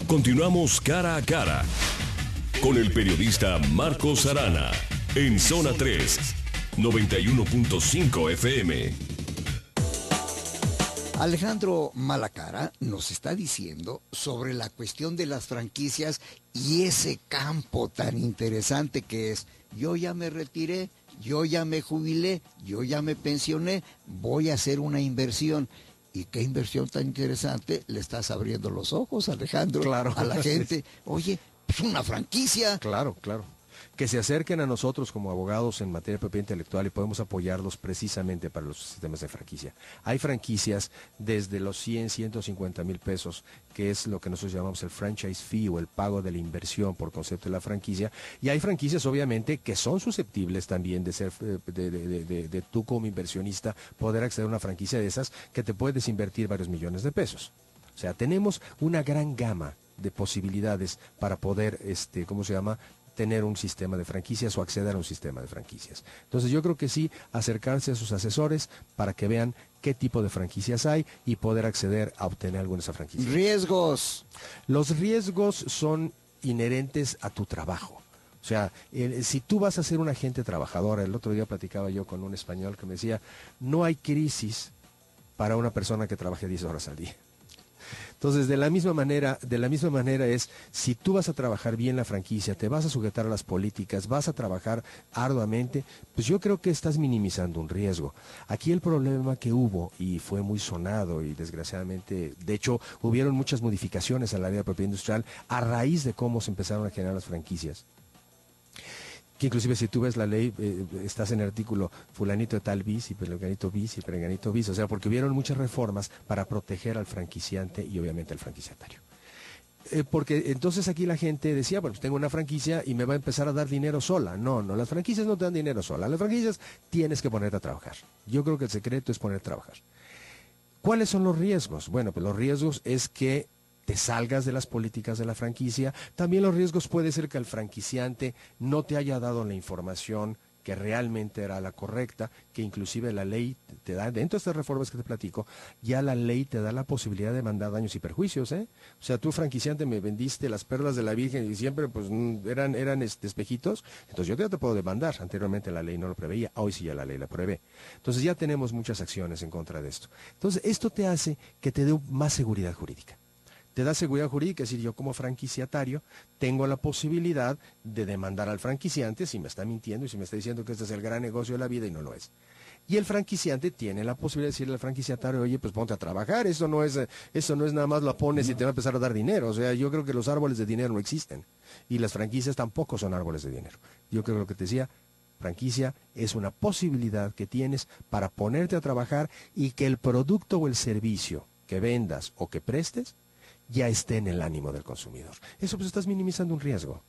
Continuamos cara a cara con el periodista Marcos Arana en Zona 3, 91.5 FM. Alejandro Malacara nos está diciendo sobre la cuestión de las franquicias y ese campo tan interesante que es: yo ya me retiré, yo ya me jubilé, yo ya me pensioné, voy a hacer una inversión. ¿Y qué inversión tan interesante? Le estás abriendo los ojos, Alejandro, claro, a la gente. Oye, pues una franquicia. Claro. Que se acerquen a nosotros como abogados en materia de propiedad intelectual y podemos apoyarlos precisamente para los sistemas de franquicia. Hay franquicias desde los 100, 150 mil pesos, que es lo que nosotros llamamos el franchise fee o el pago de la inversión por concepto de la franquicia. Y hay franquicias, obviamente, que son susceptibles también de ser, de tú como inversionista, poder acceder a una franquicia de esas que te puedes invertir varios millones de pesos. O sea, tenemos una gran gama de posibilidades para poder, tener un sistema de franquicias o acceder a un sistema de franquicias. Entonces yo creo que sí, acercarse a sus asesores para que vean qué tipo de franquicias hay y poder acceder a obtener alguna de esas franquicias. Riesgos. Los riesgos son inherentes a tu trabajo. O sea, si tú vas a ser un agente trabajador, el otro día platicaba yo con un español que me decía, no hay crisis para una persona que trabaje 10 horas al día. Entonces, de la misma manera es, si tú vas a trabajar bien la franquicia, te vas a sujetar a las políticas, vas a trabajar arduamente, pues yo creo que estás minimizando un riesgo. Aquí el problema que hubo, y fue muy sonado, y desgraciadamente, de hecho, hubieron muchas modificaciones a la ley de propiedad industrial a raíz de cómo se empezaron a generar las franquicias. Que inclusive si tú ves la ley, estás en el artículo fulanito de tal bis y perenganito bis, o sea, porque hubieron muchas reformas para proteger al franquiciante y obviamente al franquiciatario. Porque entonces aquí la gente decía, bueno, pues tengo una franquicia y me va a empezar a dar dinero sola. No, las franquicias no te dan dinero sola, las franquicias tienes que ponerte a trabajar. Yo creo que el secreto es ponerte a trabajar. ¿Cuáles son los riesgos? Bueno, pues los riesgos es que te salgas de las políticas de la franquicia. También los riesgos puede ser que el franquiciante no te haya dado la información que realmente era la correcta, que inclusive la ley te da, dentro de estas reformas que te platico, ya la ley te da la posibilidad de demandar daños y perjuicios, ¿eh? O sea, tú franquiciante me vendiste las perlas de la Virgen y siempre pues eran espejitos, entonces yo ya te puedo demandar. Anteriormente la ley no lo preveía, hoy sí ya la ley la prevé. Entonces ya tenemos muchas acciones en contra de esto. Entonces esto te hace que te dé más seguridad jurídica. Te da seguridad jurídica, es decir, yo como franquiciatario tengo la posibilidad de demandar al franquiciante si me está mintiendo y si me está diciendo que este es el gran negocio de la vida y no lo es. Y el franquiciante tiene la posibilidad de decirle al franquiciatario, oye, pues ponte a trabajar, eso no es nada más lo pones y te va a empezar a dar dinero. O sea, yo creo que los árboles de dinero no existen y las franquicias tampoco son árboles de dinero. Yo creo que lo que te decía, franquicia es una posibilidad que tienes para ponerte a trabajar y que el producto o el servicio que vendas o que prestes ya esté en el ánimo del consumidor. Eso pues estás minimizando un riesgo.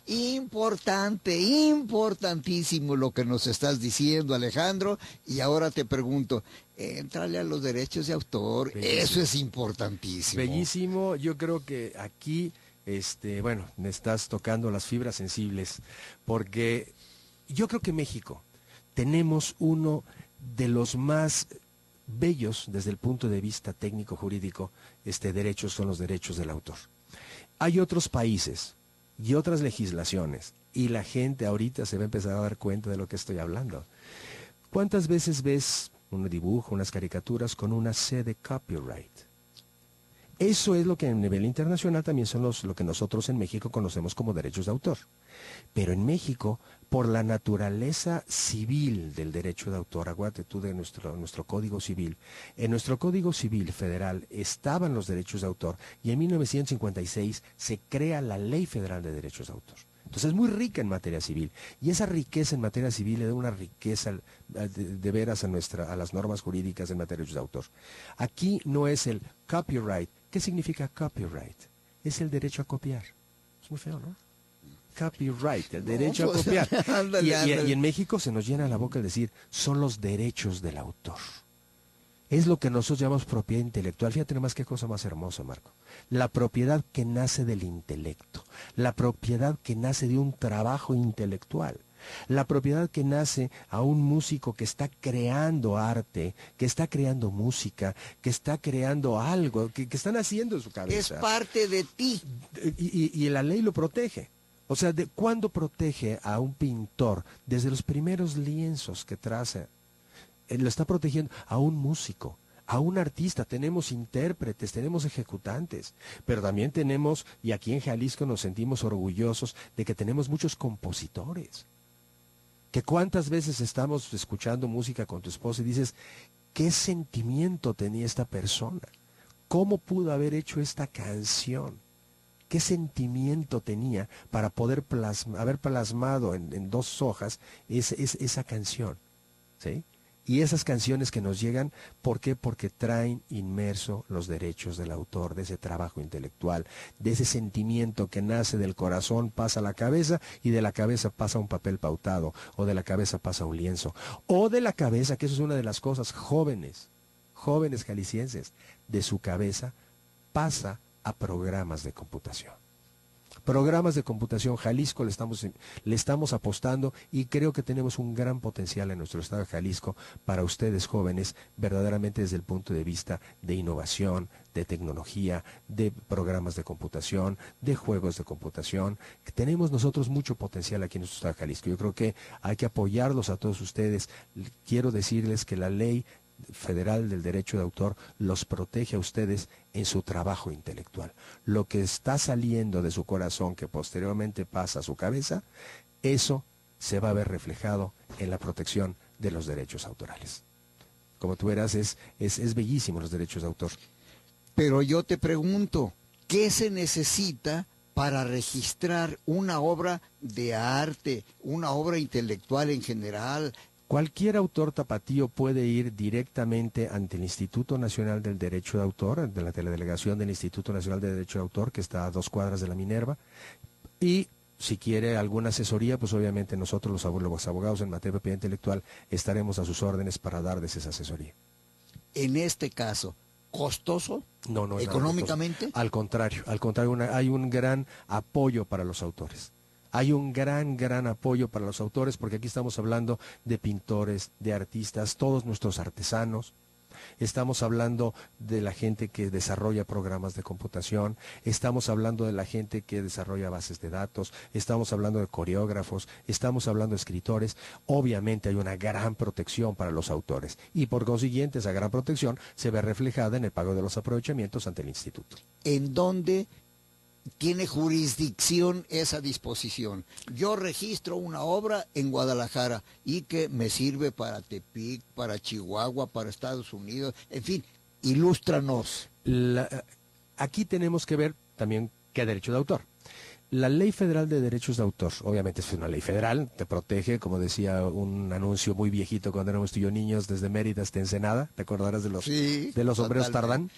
Importantísimo lo que nos estás diciendo, Alejandro. Y ahora te pregunto, entrale a los derechos de autor. Bellísimo. Eso es importantísimo. Bellísimo. Yo creo que aquí, me estás tocando las fibras sensibles, porque yo creo que México tenemos uno de los más bellos desde el punto de vista técnico-jurídico, derechos son los derechos del autor. Hay otros países y otras legislaciones, y la gente ahorita se va a empezar a dar cuenta de lo que estoy hablando. ¿Cuántas veces ves un dibujo, unas caricaturas con una C de copyright? Eso es lo que a nivel internacional también son lo que nosotros en México conocemos como derechos de autor. Pero en México, por la naturaleza civil del derecho de autor, acuérdate tú de nuestro Código Civil, en nuestro Código Civil Federal estaban los derechos de autor y en 1956 se crea la Ley Federal de Derechos de Autor. Entonces es muy rica en materia civil y esa riqueza en materia civil le da una riqueza de veras a las normas jurídicas en materia de derechos de autor. Aquí no es el copyright. ¿Qué significa copyright? Es el derecho a copiar. Es muy feo, ¿no? Copyright, el derecho a copiar. Y en México se nos llena la boca el decir, son los derechos del autor. Es lo que nosotros llamamos propiedad intelectual. Fíjate nomás qué cosa más hermosa, Marco. La propiedad que nace del intelecto. La propiedad que nace de un trabajo intelectual. La propiedad que nace a un músico que está creando arte, que está creando música, que está creando algo, que están haciendo en su cabeza. Es parte de ti. Y la ley lo protege. O sea, ¿cuándo protege a un pintor? Desde los primeros lienzos que traza. Lo está protegiendo a un músico, a un artista. Tenemos intérpretes, tenemos ejecutantes, pero también tenemos, y aquí en Jalisco nos sentimos orgullosos de que tenemos muchos compositores. Que cuántas veces estamos escuchando música con tu esposa y dices, ¿qué sentimiento tenía esta persona? ¿Cómo pudo haber hecho esta canción? ¿Qué sentimiento tenía para poder haber plasmado en 2 hojas esa canción? ¿Sí? Y esas canciones que nos llegan, ¿por qué? Porque traen inmerso los derechos del autor, de ese trabajo intelectual, de ese sentimiento que nace del corazón, pasa a la cabeza, y de la cabeza pasa un papel pautado, o de la cabeza pasa un lienzo, o de la cabeza, que eso es una de las cosas, jóvenes jaliscienses, de su cabeza pasa a programas de computación. Programas de computación, Jalisco le estamos apostando, y creo que tenemos un gran potencial en nuestro estado de Jalisco para ustedes jóvenes, verdaderamente desde el punto de vista de innovación, de tecnología, de programas de computación, de juegos de computación. Tenemos nosotros mucho potencial aquí en nuestro estado de Jalisco. Yo creo que hay que apoyarlos a todos ustedes. Quiero decirles que la ley federal del derecho de autor los protege a ustedes en su trabajo intelectual. Lo que está saliendo de su corazón, que posteriormente pasa a su cabeza, eso se va a ver reflejado en la protección de los derechos autorales. Como tú verás, es bellísimo los derechos de autor. Pero yo te pregunto, ¿qué se necesita para registrar una obra de arte, una obra intelectual en general? Cualquier autor tapatío puede ir directamente ante el Instituto Nacional del Derecho de Autor, de la delegación del Instituto Nacional del Derecho de Autor, que está a 2 cuadras de la Minerva, y si quiere alguna asesoría, pues obviamente nosotros los abogados en materia de propiedad intelectual estaremos a sus órdenes para darles esa asesoría. En este caso, ¿costoso? No, ¿económicamente? Al contrario, hay un gran apoyo para los autores. Hay un gran apoyo para los autores, porque aquí estamos hablando de pintores, de artistas, todos nuestros artesanos. Estamos hablando de la gente que desarrolla programas de computación, estamos hablando de la gente que desarrolla bases de datos, estamos hablando de coreógrafos, estamos hablando de escritores. Obviamente hay una gran protección para los autores, y por consiguiente esa gran protección se ve reflejada en el pago de los aprovechamientos ante el instituto. ¿En dónde tiene jurisdicción esa disposición? Yo registro una obra en Guadalajara y que me sirve para Tepic, para Chihuahua, para Estados Unidos, en fin, ilústranos. Aquí tenemos que ver también qué derecho de autor. La Ley Federal de Derechos de Autor, obviamente es una ley federal, te protege, como decía un anuncio muy viejito cuando éramos tú y yo niños, desde Mérida hasta Ensenada, te acordarás de los sombreros Tardán,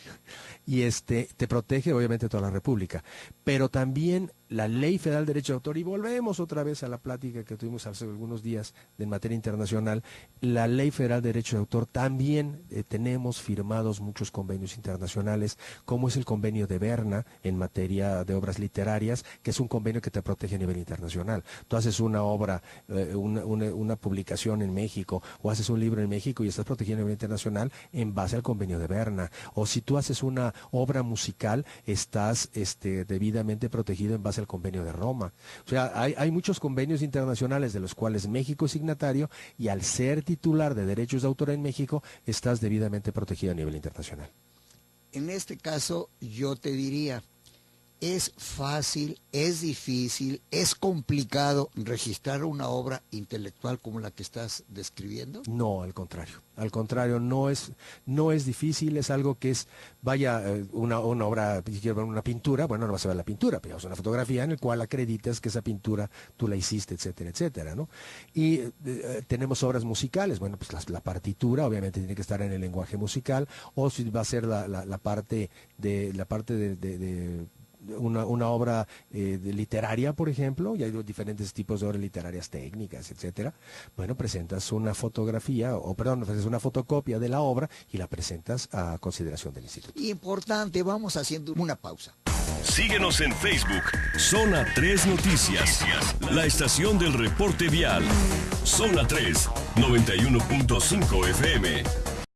y te protege obviamente toda la República, pero también la Ley Federal de Derecho de Autor, y volvemos otra vez a la plática que tuvimos hace algunos días de materia internacional, la Ley Federal de Derecho de Autor también tenemos firmados muchos convenios internacionales, como es el convenio de Berna en materia de obras literarias, que es un convenio que te protege a nivel internacional. Tú haces una obra, una publicación en México, o haces un libro en México y estás protegido a nivel internacional en base al convenio de Berna. O si tú haces una obra musical, estás debidamente protegido en base al convenio de Roma. O sea, hay muchos convenios internacionales de los cuales México es signatario, y al ser titular de derechos de autor en México, estás debidamente protegido a nivel internacional. En este caso, yo te diría, ¿es fácil, es difícil, es complicado registrar una obra intelectual como la que estás describiendo? No, al contrario, no es difícil, es algo que es, una obra, si quiero ver una pintura, bueno, no vas a ver la pintura, pero es una fotografía en la cual acreditas que esa pintura tú la hiciste, etcétera, etcétera, ¿no? Y tenemos obras musicales, bueno, pues la partitura obviamente tiene que estar en el lenguaje musical, o si va a ser la parte de una obra literaria, por ejemplo, y hay diferentes tipos de obras literarias técnicas, etcétera. Bueno, presentas una presentas una fotocopia de la obra y la presentas a consideración del instituto. Importante, vamos haciendo una pausa. Síguenos en Facebook, Zona 3 Noticias, la estación del reporte vial. Zona 3, 91.5 FM.